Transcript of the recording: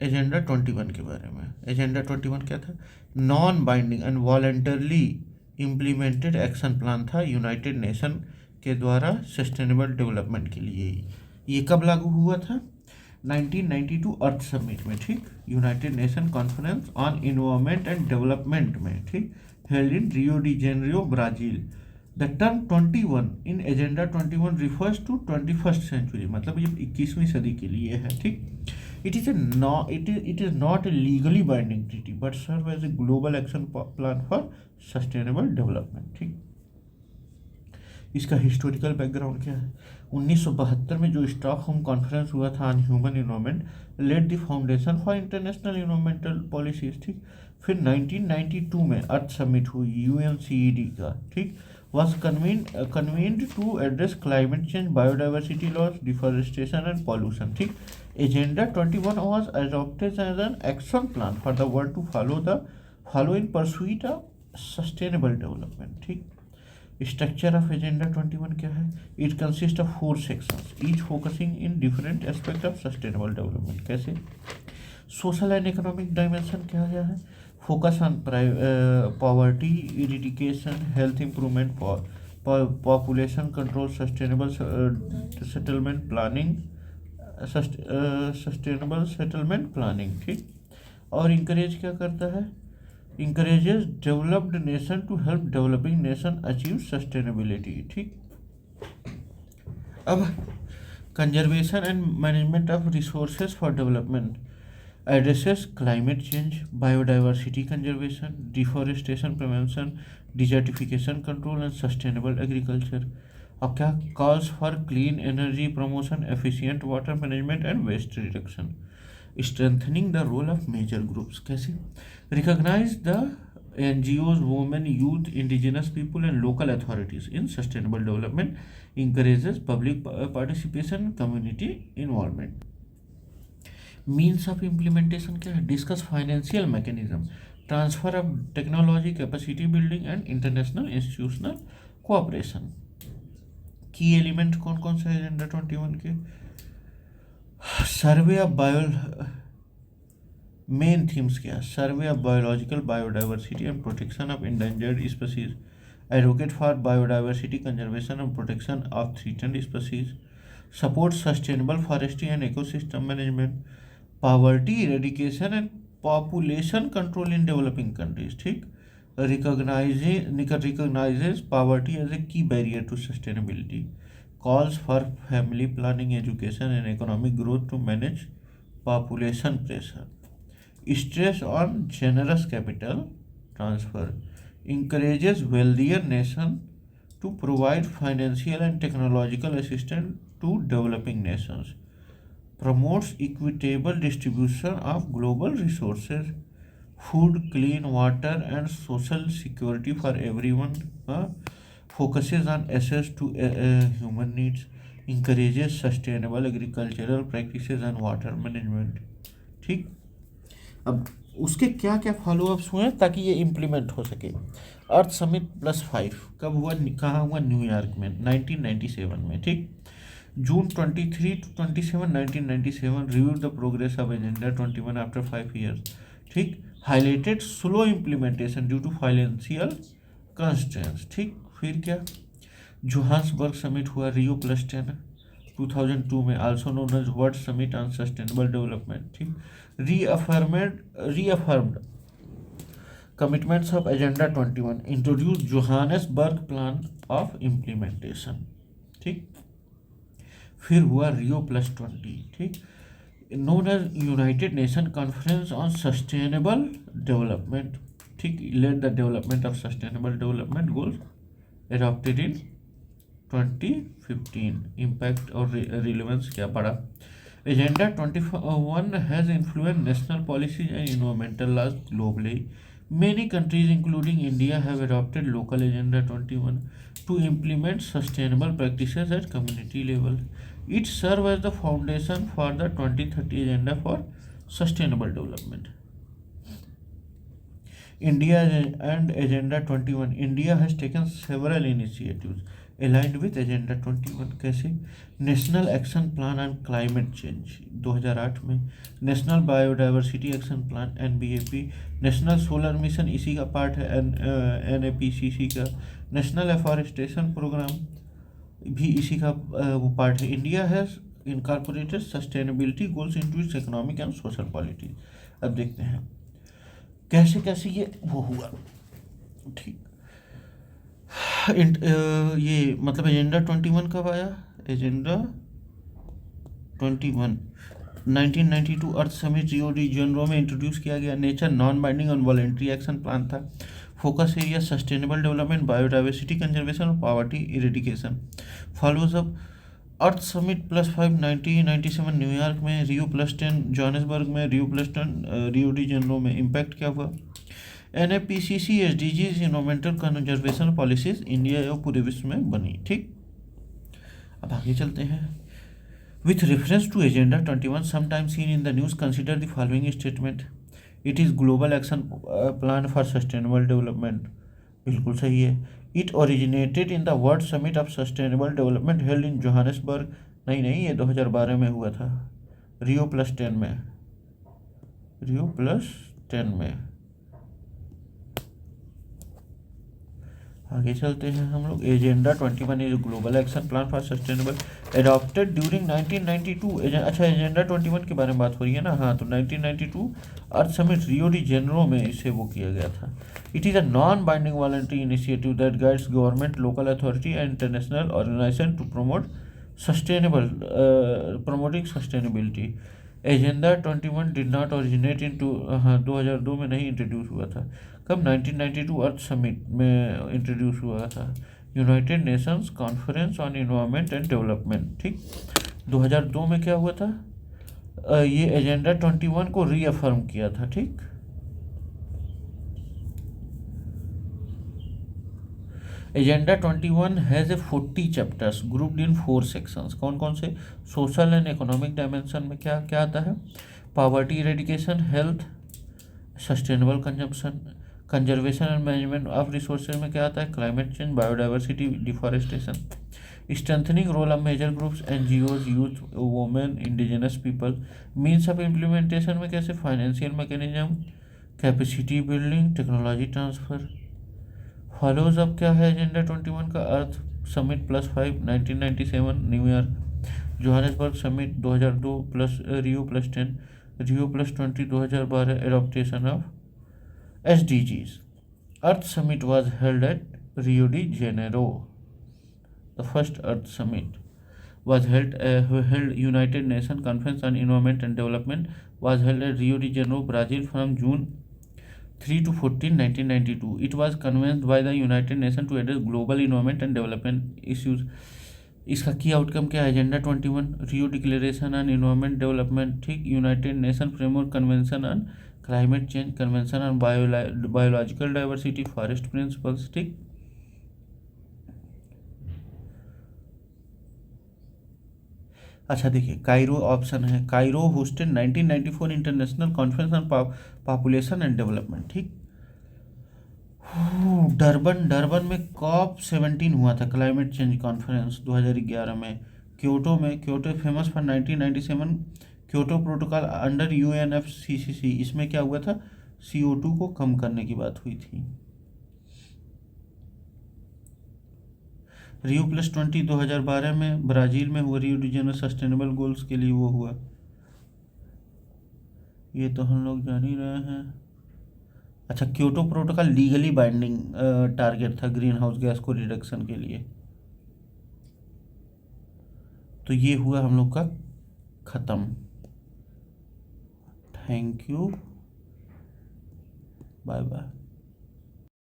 Agenda 21 के बारे में। एजेंडा 21 क्या था? Non binding and voluntarily implemented action plan था यूनाइटेड नेशन के द्वारा सस्टेनेबल डेवलपमेंट के लिए ही। ये कब लागू हुआ था? 1992 अर्थ समिट में, ठीक, United nation conference on environment and development में, ठीक, held in Rio de Janeiro, Brazil. The term 21 in agenda 21 refers to 21st century, मतलब ये 21वीं सदी के लिए है, ठीक। It is not a legally binding treaty but serve as a global action plan for sustainable development, ठीक। इसका हिस्टोरिकल बैकग्राउंड क्या है? 1972 में जो स्टॉकहोम कॉन्फ्रेंस हुआ था on human environment led the foundation for international environmental policies, ठीक। फिर 1992 में अर्थ समिट हुई यूएनसीईडी का, ठीक, was convened to address climate change, biodiversity loss, deforestation and pollution, ठीक। Agenda 21 was adopted as an action plan for the world to follow in pursuit of sustainable development, ठीक। Structure of Agenda 21 क्या है? It consists of 4 sections, each focusing in different aspects of sustainable development। कैसे? Social and economic dimension क्या है? Focus on poverty eradication, health improvement, population control, sustainable settlement planning, sustainable settlement planning, ठीक। और encourage क्या करता है? Encourages developed nation to help developing nation achieve sustainability, ठीक। अब conservation and management of resources for development addresses climate change, biodiversity conservation, deforestation prevention, desertification control and sustainable agriculture। अब क्या? calls for clean energy promotion, efficient water management and waste reduction, strengthening the role of major groups। कैसे? recognize the NGOs, women, youth, indigenous people and local authorities in sustainable development, encourages public participation, community involvement। Means of implementation क्या है? Discuss financial mechanism, transfer of technology, capacity building and international institutional cooperation. की element कौन कौन से agenda 21 के? Survey of main themes क्या है? Survey of biological biodiversity and protection of endangered species, advocate for biodiversity conservation and protection of threatened species, support sustainable forestry and ecosystem management, poverty eradication and population control in developing countries, ठीक। Recognizes poverty as a key barrier to sustainability, calls for family planning, education and economic growth to manage population pressure, stress on generous capital transfer, encourages wealthier nation to provide financial and technological assistance to developing nations, promotes equitable distribution of global resources, food, clean water and social security for everyone, focuses on access to human needs, encourages sustainable agricultural practices and water management, ठीक। अब उसके क्या क्या follow-ups हुए ताकि ये implement हो सके? अर्थ समिट +5 कब हुआ? कहाँ हुआ? न्यूयॉर्क में 1997 में, ठीक। June 23 to 27, 1997 reviewed the progress of Agenda 21 after 5 years, ठीक। highlighted slow implementation due to financial constraints, ठीक। फिर क्या? जोहान्सबर्ग समिट हुआ रियो +10 2002 में, also known as World Summit on Sustainable Development, ठीक। reaffirmed commitments of Agenda 21, introduced Johannesburg plan of implementation, ठीक। फिर हुआ रियो +20, ठीक, known as united nation conference on sustainable development, ठीक, led the development of sustainable development goals adopted in 2015। Impact और relevance क्या पड़ा? Agenda 21 has influence national policies and environmental laws globally. Many countries, including India, have adopted local Agenda 21 to implement sustainable practices at community level. It serves as the foundation for the 2030 Agenda for Sustainable Development. India and Agenda 21. India has taken several initiatives aligned with agenda 21। कैसे? National action plan on climate change 2008 में, national biodiversity action plan NBAP, national solar mission इसी का part है NAPCC का, national afforestation programme भी इसी का वो पार्ट है। India has incorporated sustainability goals into its economic and social polity. अब देखते हैं कैसे कैसे ये वो हुआ। ठीक, ये मतलब एजेंडा 21 कब आया? एजेंडा 21 1992 अर्थ समिट रियो डी जेनेरो में इंट्रोड्यूस किया गया। Nature non binding on voluntary action plan था। Focus area sustainable development, biodiversity conservation और poverty eradication. Follows up earth summit +5 1997 New York में, रियो +10 जोहानिसबर्ग में, रियो +10 रियो डी जेनेरो में। Impact क्या हुआ? NAPCC SDGs environmental conservation policies India और पूरे विश्व में बनी। ठीक, अब आगे चलते हैं। With reference to agenda 21 sometime seen in the news, consider the following statement. It is global action plan for sustainable development. बिल्कुल सही है। It originated in the world summit of sustainable development held in Johannesburg. नहीं, ये 2012 में हुआ था, रियो +10 में, Rio +10 में। आगे चलते हैं हम लोग। Agenda 21 is global action plan for sustainable adopted during 1992। अच्छा, एजेंडा 21 के बारे में बात हो रही है ना। हाँ, तो 1992 अर्थ समिट रियो डी जेनेरो में इसे वो किया गया था। It is a non binding voluntary initiative that guides government, local authority and international organization to promoting sustainability. Agenda 21 did not originate in 2002 में नहीं इंट्रोड्यूस हुआ था। कब? 1992 अर्थ समिट में इंट्रोड्यूस हुआ था, United Nations conference on environment and development. ठीक, 2002 में क्या हुआ था? ये एजेंडा 21 को रीअफर्म किया था। ठीक, agenda 21 has a 40 chapters grouped in 4 sections. कौन कौन से? सोशल एंड इकोनॉमिक डायमेंशन में क्या क्या आता है? Poverty eradication, health, sustainable consumption, conservation and management of resources में क्या आता है? Climate change, biodiversity, deforestation, strengthening role of major groups, NGOs, youth, women, indigenous people. Means of implementation में कैसे? Financial mechanism, capacity building, technology transfer. Follows up क्या है agenda 21 का? Earth summit +5 1997 New York, Johannesburg summit 2002 plus Rio +10, Rio +20 2012 adoption of SDGs. Earth Summit was held at Rio de Janeiro. The first Earth Summit was held United Nations Conference on Environment and Development was held at Rio de Janeiro, Brazil from June 3 to 14, 1992. It was convened by the United Nations to address global environment and development issues. इसका की outcome क्या है? Agenda 21, Rio declaration on environment development. ठीक, United nation framework convention on climate change, convention on biological diversity, forest principles. ठीक, अच्छा देखिए, Cairo option है। Cairo hosted 1994 international conference on population and development. ठीक, डरबन में COP17 हुआ था, climate change conference 2011 में। Kyoto famous for 1997 Kyoto protocol under UNFCCC। इसमें क्या हुआ था? CO2 को कम करने की बात हुई थी। रियो +20 2012 में ब्राज़ील में हुआ, रियो डी जेनेरो सस्टेनेबल गोल्स के लिए वो हुआ। ये तो हम लोग जान ही रहे हैं। अच्छा, Kyoto protocol legally binding target था ग्रीन हाउस गैस को रिडक्शन के लिए। तो ये हुआ हम लोग का ख़त्म। Thank you, bye bye.